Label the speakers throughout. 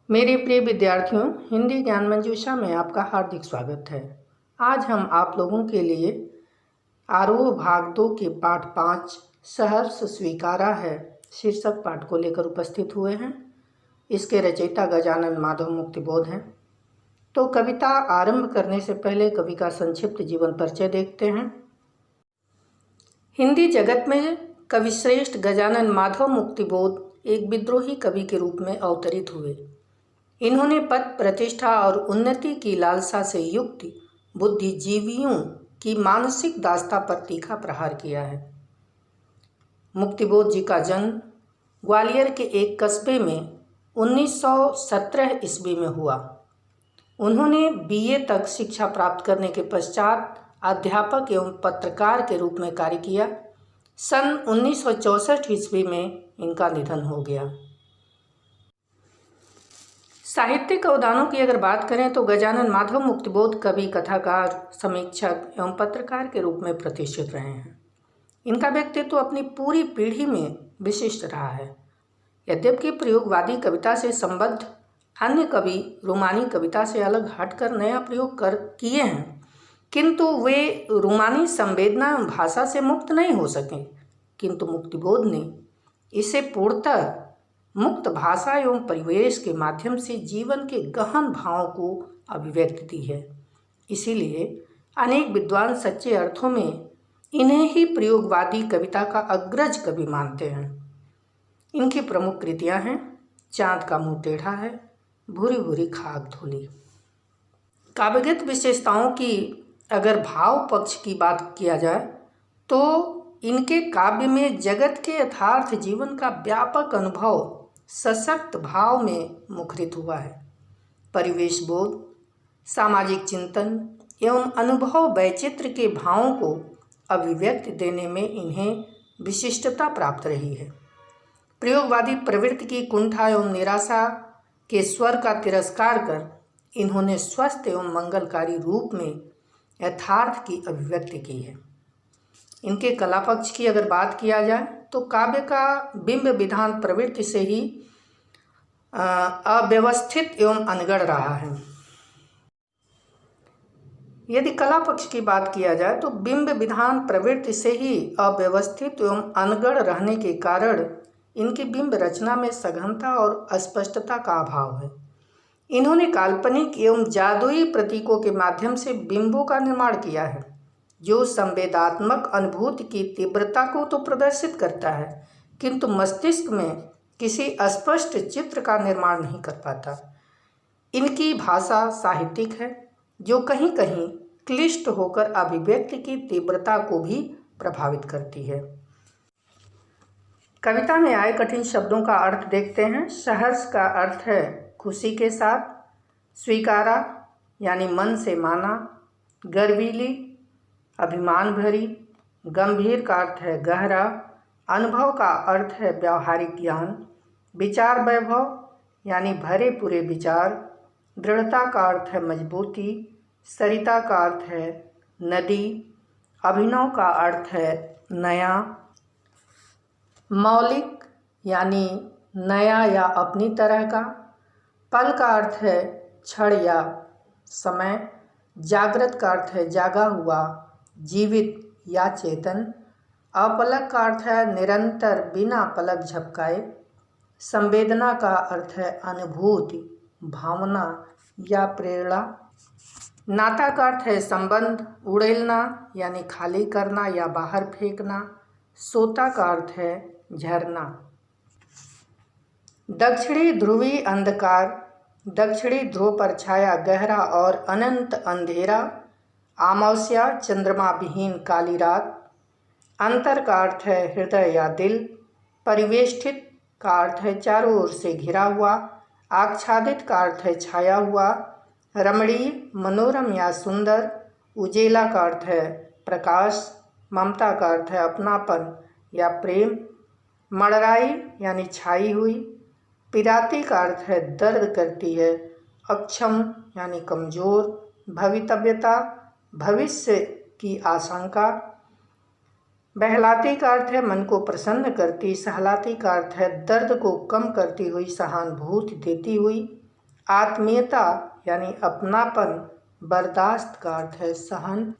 Speaker 1: मेरे प्रिय विद्यार्थियों, हिंदी ज्ञान मंजूषा में आपका हार्दिक स्वागत है। आज हम आप लोगों के लिए आरोह भाग 2 के पाठ 5 सहर्ष स्वीकारा है शीर्षक पाठ को लेकर उपस्थित हुए हैं। इसके रचयिता गजानन माधव मुक्तिबोध हैं। तो कविता आरंभ करने से पहले कवि का संक्षिप्त जीवन परिचय देखते हैं। हिंदी जगत में कवि श्रेष्ठ गजानन माधव मुक्तिबोध एक विद्रोही कवि के रूप में अवतरित हुए। इन्होंने पद, प्रतिष्ठा और उन्नति की लालसा से युक्त बुद्धिजीवियों की मानसिक दास्ता पर तीखा प्रहार किया है। मुक्तिबोध जी का जन्म ग्वालियर के एक कस्बे में 1917 ईस्वी में हुआ। उन्होंने बीए तक शिक्षा प्राप्त करने के पश्चात अध्यापक एवं पत्रकार के रूप में कार्य किया। सन 1964 ईस्वी में इनका निधन हो गया। साहित्यिक अवदानों की अगर बात करें तो गजानन माधव मुक्तिबोध कवि, कथाकार, समीक्षक एवं पत्रकार के रूप में प्रतिष्ठित रहे हैं। इनका व्यक्तित्व अपनी पूरी पीढ़ी में विशिष्ट रहा है। यद्यपि प्रयोगवादी कविता से संबद्ध अन्य कवि रोमानी कविता से अलग हटकर नया प्रयोग किए हैं, किंतु वे रोमानी संवेदना एवं भाषा से मुक्त नहीं हो सके। किंतु मुक्तिबोध ने इसे पूर्णतः मुक्त भाषा एवं परिवेश के माध्यम से जीवन के गहन भावों को अभिव्यक्त दी है। इसीलिए अनेक विद्वान सच्चे अर्थों में इन्हें ही प्रयोगवादी कविता का अग्रज कवि मानते हैं। इनकी प्रमुख कृतियां हैं चाँद का मुँह टेढ़ा है, भूरी भूरी खाक धूली। काव्यगत विशेषताओं की अगर भाव पक्ष की बात किया जाए तो इनके काव्य में जगत के यथार्थ जीवन का व्यापक अनुभव सशक्त भाव में मुखरित हुआ है। परिवेश बोध, सामाजिक चिंतन एवं अनुभव वैचित्र के भावों को अभिव्यक्ति देने में इन्हें विशिष्टता प्राप्त रही है। प्रयोगवादी प्रवृत्ति की कुंठा एवं निराशा के स्वर का तिरस्कार कर इन्होंने स्वस्थ एवं मंगलकारी रूप में यथार्थ की अभिव्यक्ति की है। इनके कला पक्ष की अगर बात किया जाए तो काव्य का बिंब विधान प्रवृत्ति से ही अव्यवस्थित एवं अनगढ़ रहा है। यदि कला पक्ष की बात किया जाए तो बिंब विधान प्रवृत्ति से ही अव्यवस्थित एवं अनगढ़ रहने के कारण इनकी बिंब रचना में सघनता और अस्पष्टता का अभाव है। इन्होंने काल्पनिक एवं जादुई प्रतीकों के माध्यम से बिंबों का निर्माण किया है, जो संवेदात्मक अनुभूति की तीव्रता को तो प्रदर्शित करता है, किंतु मस्तिष्क में किसी अस्पष्ट चित्र का निर्माण नहीं कर पाता। इनकी भाषा साहित्यिक है, जो कहीं कहीं क्लिष्ट होकर अभिव्यक्ति की तीव्रता को भी प्रभावित करती है। कविता में आए कठिन शब्दों का अर्थ देखते हैं। सहर्ष का अर्थ है खुशी के साथ, स्वीकारा यानी मन से माना, गर्वीली अभिमान भरी, गंभीर का अर्थ है गहरा, अनुभव का अर्थ है व्यावहारिक ज्ञान, विचार वैभव यानी भरे पूरे विचार, दृढ़ता का अर्थ है मजबूती, सरिता का अर्थ है नदी, अभिनव का अर्थ है नया, मौलिक यानी नया या अपनी तरह का, पल का अर्थ है क्षण या समय, जागृत का अर्थ है जागा हुआ, जीवित या चेतन, अपलक का अर्थ है निरंतर बिना पलक झपकाए, संवेदना का अर्थ है अनुभूति, भावना या प्रेरणा, नाता का अर्थ है संबंध, उड़ेलना यानी खाली करना या बाहर फेंकना, सोता का अर्थ है झरना। दक्षिणी ध्रुवी अंधकार, दक्षिणी ध्रुव पर छाया गहरा और अनंत अंधेरा, अमावस्या चंद्रमा विहीन काली रात, अंतर का अर्थ है हृदय या दिल, परिवेष्टित का अर्थ है चारों ओर से घिरा हुआ, आच्छादित का अर्थ है छाया हुआ, रमणीय मनोरम या सुंदर, उजेला का अर्थ है प्रकाश, ममता का अर्थ है अपनापन या प्रेम, मड़राई यानी छाई हुई, पिराती का अर्थ है दर्द करती है, अक्षम यानी कमज़ोर, भवितव्यता भविष्य की आशंका, बहलाती का अर्थ है मन को प्रसन्न करती, सहलाती का अर्थ है दर्द को कम करती हुई, सहानुभूति देती हुई, आत्मीयता यानी अपनापन, बर्दाश्त का अर्थ है सहन।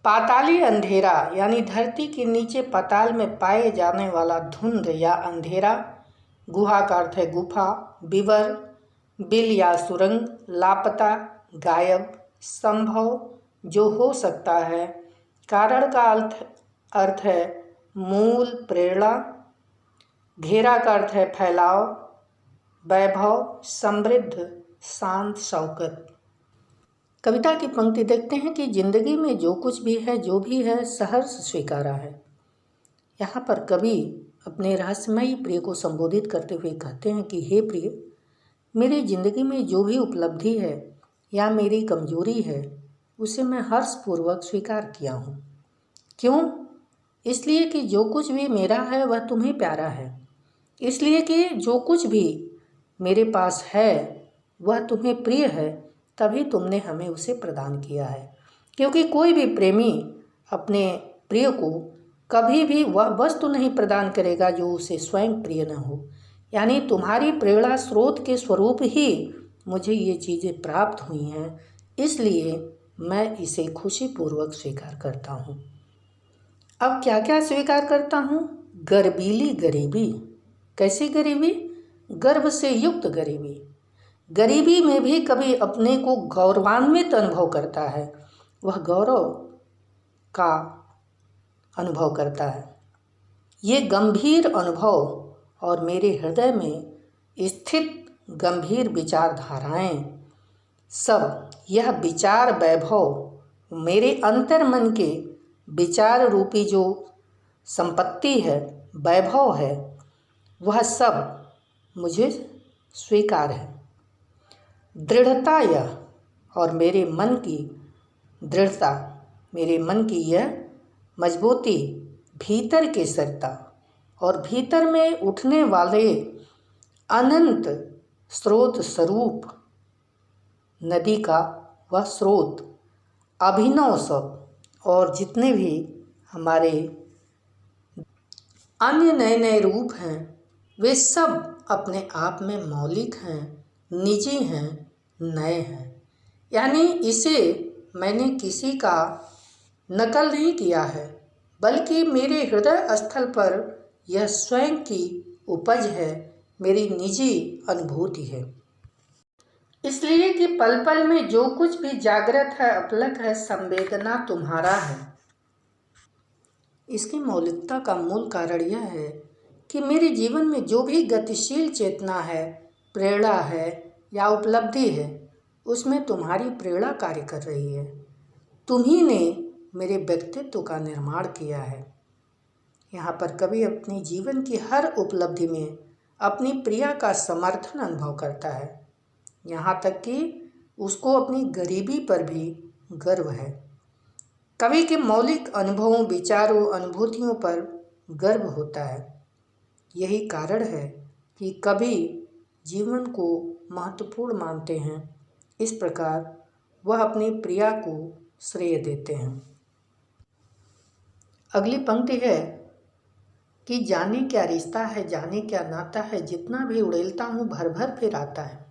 Speaker 1: पाताली अंधेरा यानी धरती के नीचे पाताल में पाए जाने वाला धुंध या अंधेरा। गुहा का अर्थ है गुफा। विवर, बिल या सुरंग। लापता, गायब, संभव, जो हो सकता है। कारण का अर्थ है मूल, प्रेरणा। घेरा का अर्थ है फैलाव। वैभव, समृद्ध, शांत, शौकत। कविता की पंक्ति देखते हैं कि जिंदगी में जो कुछ भी है, जो भी है, सहर्ष स्वीकारा है। यहाँ पर कवि अपने रहस्यमयी प्रिय को संबोधित करते हुए कहते हैं कि हे प्रिय, मेरी जिंदगी में जो भी उपलब्धि है या मेरी कमजोरी है, उसे मैं हर्षपूर्वक स्वीकार किया हूँ। क्यों? इसलिए कि जो कुछ भी मेरा है वह तुम्हें प्यारा है। इसलिए कि जो कुछ भी मेरे पास है वह तुम्हें प्रिय है, तभी तुमने हमें उसे प्रदान किया है। क्योंकि कोई भी प्रेमी अपने प्रिय को कभी भी वह वस्तु नहीं प्रदान करेगा जो उसे स्वयं प्रिय न हो। यानी तुम्हारी प्रेरणा स्रोत के स्वरूप ही मुझे ये चीज़ें प्राप्त हुई हैं, इसलिए मैं इसे खुशीपूर्वक स्वीकार करता हूँ। अब क्या क्या स्वीकार करता हूँ? गर्वीली गरीबी। कैसी गरीबी? गर्व से युक्त गरीबी। गरीबी में भी कभी अपने को गौरवान्वित अनुभव करता है, वह गौरव का अनुभव करता है। ये गंभीर अनुभव और मेरे हृदय में स्थित गंभीर विचारधाराएं, सब यह विचार वैभव, मेरे अंतर्मन के विचार रूपी जो संपत्ति है, वैभव है, वह सब मुझे स्वीकार है। दृढ़ता यह और मेरे मन की दृढ़ता, मेरे मन की यह मजबूती, भीतर की स्थिरता और भीतर में उठने वाले अनंत स्रोत स्वरूप नदी का वह स्रोत, अभिनव सब और जितने भी हमारे अन्य नए नए रूप हैं, वे सब अपने आप में मौलिक हैं, निजी हैं, नए हैं। यानी इसे मैंने किसी का नकल नहीं किया है, बल्कि मेरे हृदय स्थल पर यह स्वयं की उपज है, मेरी निजी अनुभूति है। इसलिए कि पल पल में जो कुछ भी जागृत है, अपलक है, संवेदना तुम्हारा है। इसकी मौलिकता का मूल कारण यह है कि मेरे जीवन में जो भी गतिशील चेतना है, प्रेरणा है या उपलब्धि है, उसमें तुम्हारी प्रेरणा कार्य कर रही है। तुम्ही ने मेरे व्यक्तित्व का निर्माण किया है। यहाँ पर कवि अपनी जीवन की हर उपलब्धि में अपनी प्रिया का समर्थन अनुभव करता है, यहाँ तक कि उसको अपनी गरीबी पर भी गर्व है। कवि के मौलिक अनुभवों, विचारों, अनुभूतियों पर गर्व होता है। यही कारण है कि कवि जीवन को महत्वपूर्ण मानते हैं। इस प्रकार वह अपनी प्रिया को श्रेय देते हैं। अगली पंक्ति है कि जाने क्या रिश्ता है, जाने क्या नाता है, जितना भी उड़ेलता हूँ भर भर फिर आता है।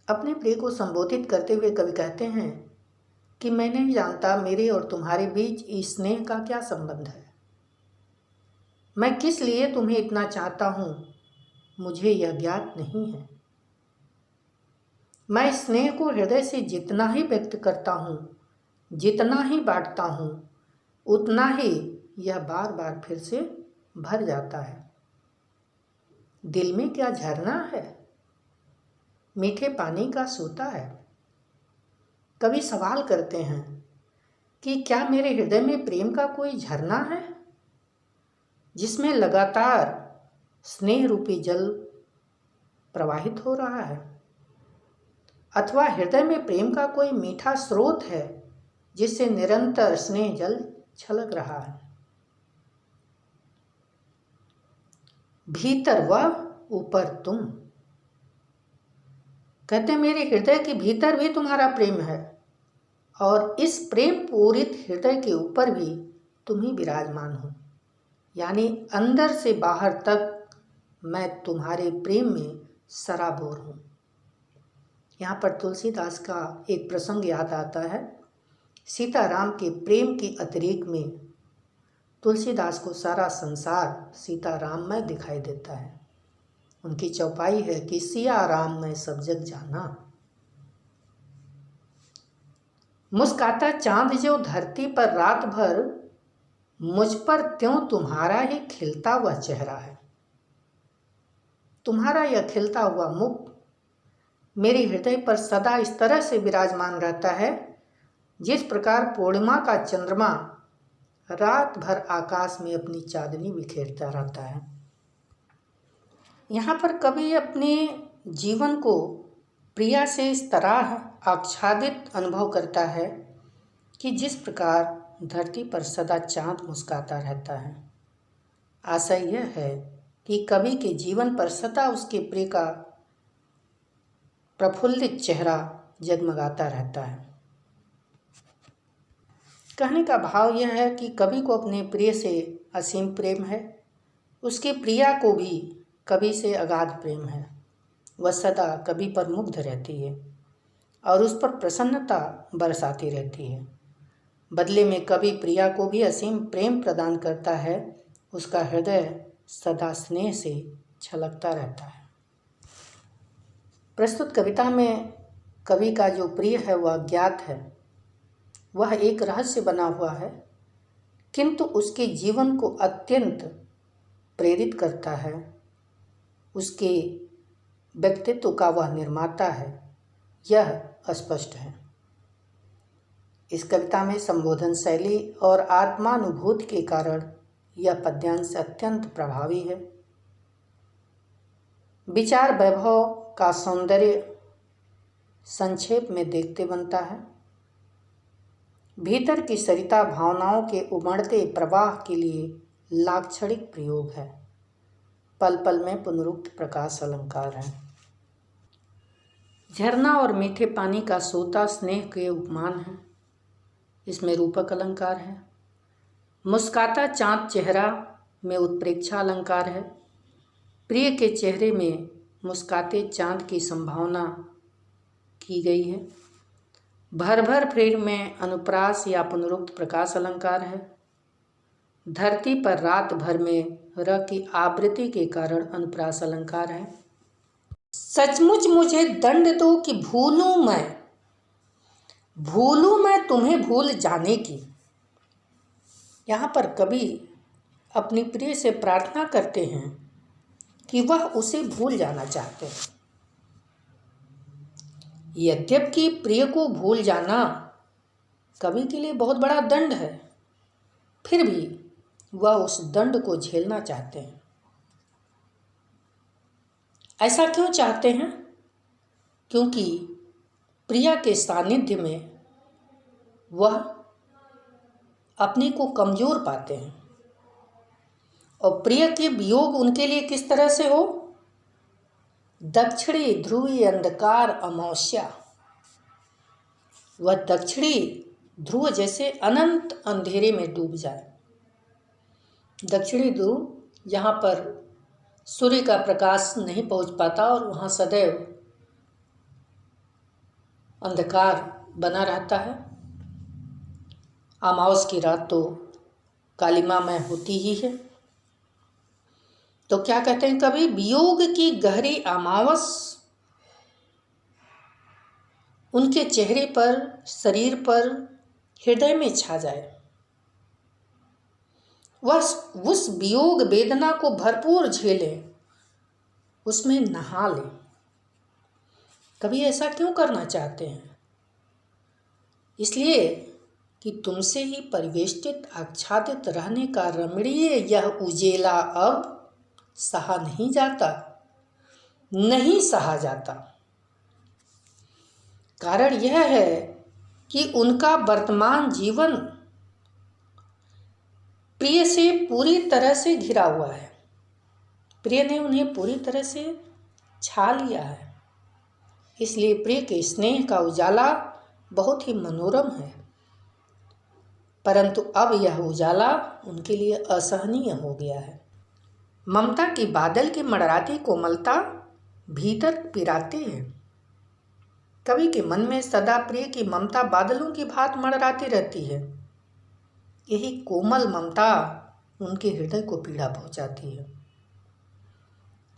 Speaker 1: अपने प्रिय को संबोधित करते हुए कवि कहते हैं कि मैं नहीं जानता मेरे और तुम्हारे बीच इस स्नेह का क्या संबंध है। मैं किस लिए तुम्हें इतना चाहता हूँ, मुझे यह ज्ञात नहीं है। मैं स्नेह को हृदय से जितना ही व्यक्त करता हूँ, जितना ही बांटता हूँ, उतना ही यह बार बार फिर से भर जाता है। दिल में क्या झरना है, मीठे पानी का सोता है। कवि सवाल करते हैं कि क्या मेरे हृदय में प्रेम का कोई झरना है, जिसमें लगातार स्नेह रूपी जल प्रवाहित हो रहा है, अथवा हृदय में प्रेम का कोई मीठा स्रोत है जिससे निरंतर स्नेह जल छलक रहा है। भीतर वह, ऊपर तुम। कहते मेरे हृदय के भीतर भी तुम्हारा प्रेम है और इस प्रेम पूरित हृदय के ऊपर भी तुम ही विराजमान हो। यानी अंदर से बाहर तक मैं तुम्हारे प्रेम में सराबोर हूँ। यहाँ पर तुलसीदास का एक प्रसंग याद आता है। सीताराम के प्रेम के अतिरेक में तुलसीदास को सारा संसार सीताराम में दिखाई देता है। उनकी चौपाई है कि सिया राम में सब जग जाना। मुस्काता चांद जो धरती पर रात भर, मुझ पर त्यों तुम्हारा ही खिलता हुआ चेहरा है। तुम्हारा यह खिलता हुआ मुख मेरे हृदय पर सदा इस तरह से विराजमान रहता है जिस प्रकार पूर्णिमा का चंद्रमा रात भर आकाश में अपनी चांदनी बिखेरता रहता है। यहाँ पर कवि अपने जीवन को प्रिया से इस तरह आच्छादित अनुभव करता है कि जिस प्रकार धरती पर सदा चांद मुस्काता रहता है। आशय यह है कि कवि के जीवन पर सदा उसके प्रिय का प्रफुल्लित चेहरा जगमगाता रहता है। कहने का भाव यह है कि कवि को अपने प्रिय से असीम प्रेम है, उसकी प्रिया को भी कवि से अगाध प्रेम है। वह सदा कवि पर मुग्ध रहती है और उस पर प्रसन्नता बरसाती रहती है। बदले में कवि प्रिया को भी असीम प्रेम प्रदान करता है। उसका हृदय सदा स्नेह से छलकता रहता है। प्रस्तुत कविता में कवि का जो प्रिय है वह अज्ञात है, वह एक रहस्य बना हुआ है, किंतु उसके जीवन को अत्यंत प्रेरित करता है। उसके व्यक्तित्व का वह निर्माता है, यह स्पष्ट है। इस कविता में संबोधन शैली और आत्मानुभूति के कारण यह पद्यांश अत्यंत प्रभावी है। विचार वैभव का सौंदर्य संक्षेप में देखते बनता है। भीतर की सरिता भावनाओं के उमड़ते प्रवाह के लिए लाक्षणिक प्रयोग है। पल पल में पुनरुक्त प्रकाश अलंकार है। झरना और मीठे पानी का सोता स्नेह के उपमान है। इसमें रूपक अलंकार है। मुस्काता चाँद चेहरा में उत्प्रेक्षा अलंकार है। प्रिय के चेहरे में मुस्काते चाँद की संभावना की गई है। भर भर फेर में अनुप्रास या पुनरुक्त प्रकाश अलंकार है। धरती पर रात भर में र की आवृत्ति के कारण अनुप्रास अलंकार है। सचमुच मुझे दंड दो कि भूलूं मैं तुम्हें भूल जाने की। यहाँ पर कवि अपनी प्रिय से प्रार्थना करते हैं कि वह उसे भूल जाना चाहते हैं। यद्यपि प्रिय को भूल जाना कवि के लिए बहुत बड़ा दंड है, फिर भी वह उस दंड को झेलना चाहते हैं। ऐसा क्यों चाहते हैं? क्योंकि प्रिया के सानिध्य में वह अपने को कमज़ोर पाते हैं और प्रिय के वियोग उनके लिए किस तरह से हो? दक्षिणी ध्रुवीय अंधकार अमावस्या। वह दक्षिणी ध्रुव जैसे अनंत अंधेरे में डूब जाए। दक्षिणी ध्रुव जहाँ पर सूर्य का प्रकाश नहीं पहुँच पाता और वहाँ सदैव अंधकार बना रहता है। अमावस की रात तो कालिमामय होती ही है। तो क्या कहते हैं कवि? वियोग की गहरी अमावस उनके चेहरे पर, शरीर पर, हृदय में छा जाए। वह उस वियोग वेदना को भरपूर झेले, उसमें नहा ले। कवि ऐसा क्यों करना चाहते हैं? इसलिए कि तुमसे ही परिवेष्टित आच्छादित रहने का रमणीय यह उजेला अब सहा नहीं जाता, नहीं सहा जाता। कारण यह है कि उनका वर्तमान जीवन प्रिय से पूरी तरह से घिरा हुआ है। प्रिय ने उन्हें पूरी तरह से छा लिया है। इसलिए प्रिय के स्नेह का उजाला बहुत ही मनोरम है, परंतु अब यह उजाला उनके लिए असहनीय हो गया है। ममता की बादल की मडराती कोमलता भीतर पिराती है। कवि के मन में सदा प्रिय की ममता बादलों की भांति मंडराती रहती है। यही कोमल ममता उनके हृदय को पीड़ा पहुंचाती है।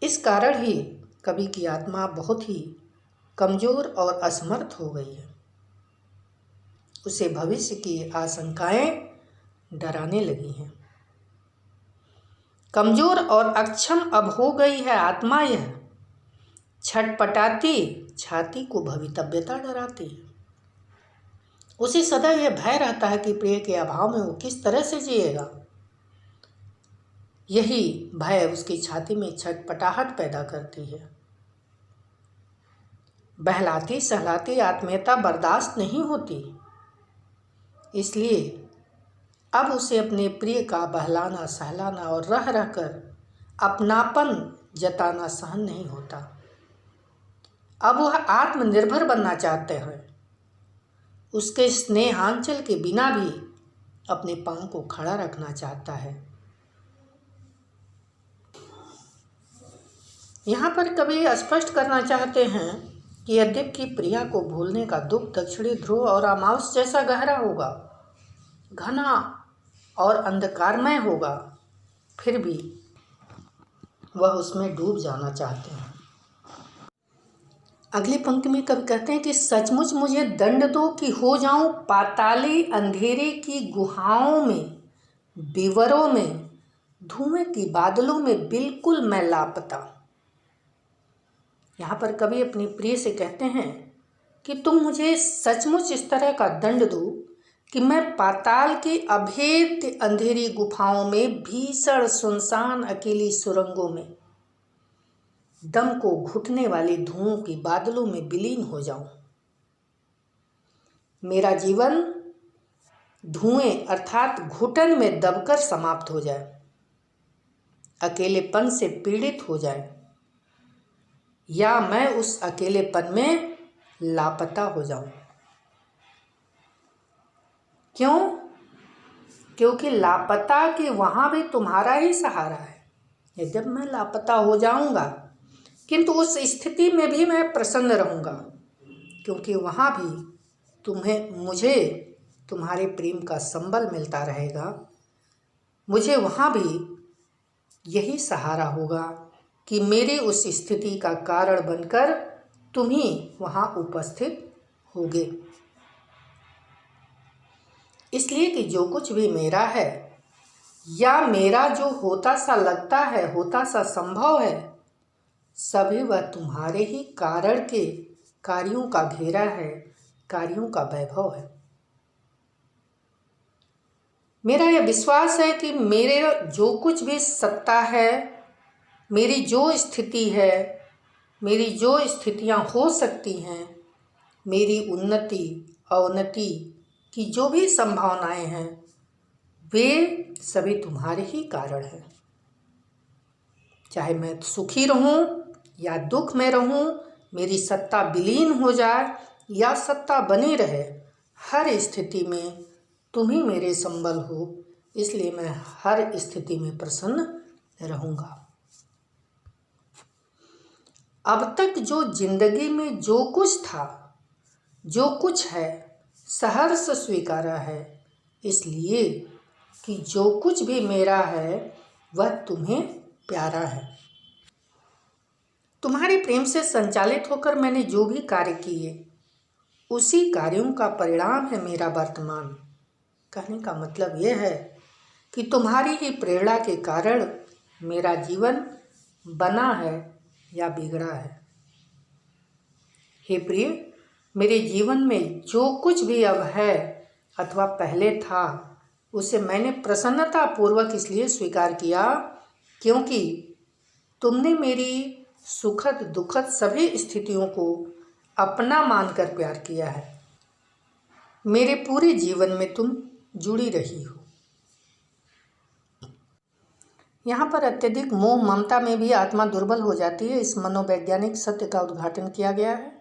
Speaker 1: इस कारण ही कवि की आत्मा बहुत ही कमजोर और असमर्थ हो गई है। उसे भविष्य की आशंकाएं डराने लगी हैं। कमजोर और अक्षम अब हो गई है आत्मा। यह छटपटाती छाती को भवितव्यता डराती है। उसे सदा यह भय रहता है कि प्रिय के अभाव में वो किस तरह से जिएगा। यही भय उसकी छाती में छटपटाहट पैदा करती है। बहलाती सहलाती आत्मीयता बर्दाश्त नहीं होती, इसलिए अब उसे अपने प्रिय का बहलाना सहलाना और रह रहकर अपनापन जताना सहन नहीं होता। अब वह आत्मनिर्भर बनना चाहते हैं। उसके स्नेहांचल के बिना भी अपने पांव को खड़ा रखना चाहता है। यहाँ पर कवि स्पष्ट करना चाहते हैं कि यद्यपि प्रिया को भूलने का दुख दक्षिणी ध्रुव और अमावस जैसा गहरा होगा, घना और अंधकारमय होगा, फिर भी वह उसमें डूब जाना चाहते हैं। अगली पंक्ति में कवि कहते हैं कि सचमुच मुझे दंड दो कि हो जाऊं पाताली अंधेरे की गुहाओं में, विवरों में, धुएं की बादलों में बिल्कुल मैं लापता। यहाँ पर कवि अपनी प्रिय से कहते हैं कि तुम मुझे सचमुच इस तरह का दंड दो कि मैं पाताल की अभेद्य अंधेरी गुफाओं में, भीषण सुनसान अकेली सुरंगों में, दम को घुटने वाली धुओं की बादलों में विलीन हो जाऊं। मेरा जीवन धुएं अर्थात घुटन में दबकर समाप्त हो जाए, अकेलेपन से पीड़ित हो जाए, या मैं उस अकेलेपन में लापता हो जाऊं। क्यों? क्योंकि लापता कि वहाँ भी तुम्हारा ही सहारा है। जब मैं लापता हो जाऊंगा, किंतु उस स्थिति में भी मैं प्रसन्न रहूँगा, क्योंकि वहाँ भी मुझे तुम्हारे प्रेम का संबल मिलता रहेगा। मुझे वहाँ भी यही सहारा होगा कि मेरी उस स्थिति का कारण बनकर तुम ही वहाँ उपस्थित होगे। इसलिए कि जो कुछ भी मेरा है या मेरा जो होता सा लगता है, होता सा संभव है, सभी वह तुम्हारे ही कारण के कार्यों का घेरा है, कार्यों का वैभव है। मेरा यह विश्वास है कि मेरे जो कुछ भी सत्ता है, मेरी जो स्थिति है, मेरी जो स्थितियां हो सकती हैं, मेरी उन्नति अवनति की जो भी संभावनाएं हैं, वे सभी तुम्हारे ही कारण हैं। चाहे मैं सुखी रहूं या दुख में रहूं, मेरी सत्ता विलीन हो जाए या सत्ता बनी रहे, हर स्थिति में तुम ही मेरे संबल हो, इसलिए मैं हर स्थिति में प्रसन्न रहूँगा। अब तक जो जिंदगी में जो कुछ था, जो कुछ है, सहर्ष स्वीकारा है, इसलिए कि जो कुछ भी मेरा है वह तुम्हें प्यारा है। तुम्हारे प्रेम से संचालित होकर मैंने जो भी कार्य किए, उसी कार्यों का परिणाम है मेरा वर्तमान। कहने का मतलब यह है कि तुम्हारी ही प्रेरणा के कारण मेरा जीवन बना है या बिगड़ा है। हे प्रिय, मेरे जीवन में जो कुछ भी अब है अथवा पहले था, उसे मैंने प्रसन्नता पूर्वक इसलिए स्वीकार किया क्योंकि तुमने मेरी सुखद दुखद सभी स्थितियों को अपना मानकर प्यार किया है। मेरे पूरे जीवन में तुम जुड़ी रही हो। यहाँ पर अत्यधिक मोह ममता में भी आत्मा दुर्बल हो जाती है। इस मनोवैज्ञानिक सत्य का उद्घाटन किया गया है।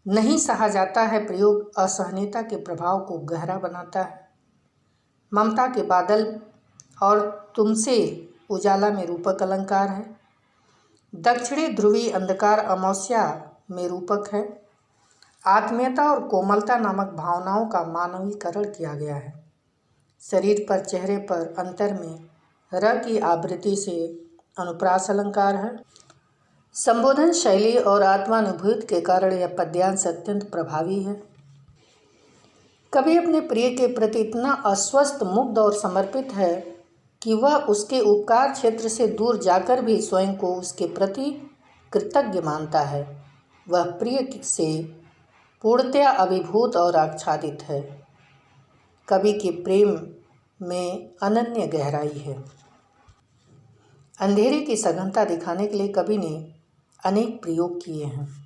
Speaker 1: नहीं सहा जाता है प्रयोग असहनीयता के प्रभाव को गहरा बनाता है। ममता के बादल और तुमसे उजाला में रूपक अलंकार है। दक्षिणी ध्रुवी अंधकार अमावस्या में रूपक है। आत्मीयता और कोमलता नामक भावनाओं का मानवीकरण किया गया है। शरीर पर, चेहरे पर अंतर में र की आवृत्ति से अनुप्रास अलंकार है। संबोधन शैली और आत्मानुभूति के कारण यह पद्यांश अत्यंत प्रभावी है। कवि अपने प्रिय के प्रति इतना अस्वस्थ, मुग्ध और समर्पित है कि वह उसके उपकार क्षेत्र से दूर जाकर भी स्वयं को उसके प्रति कृतज्ञ मानता है। वह प्रिय से पूर्णतया अभिभूत और आच्छादित है। कवि के प्रेम में अनन्य गहराई है। अंधेरे की सघनता दिखाने के लिए कवि ने अनेक प्रयोग किए हैं।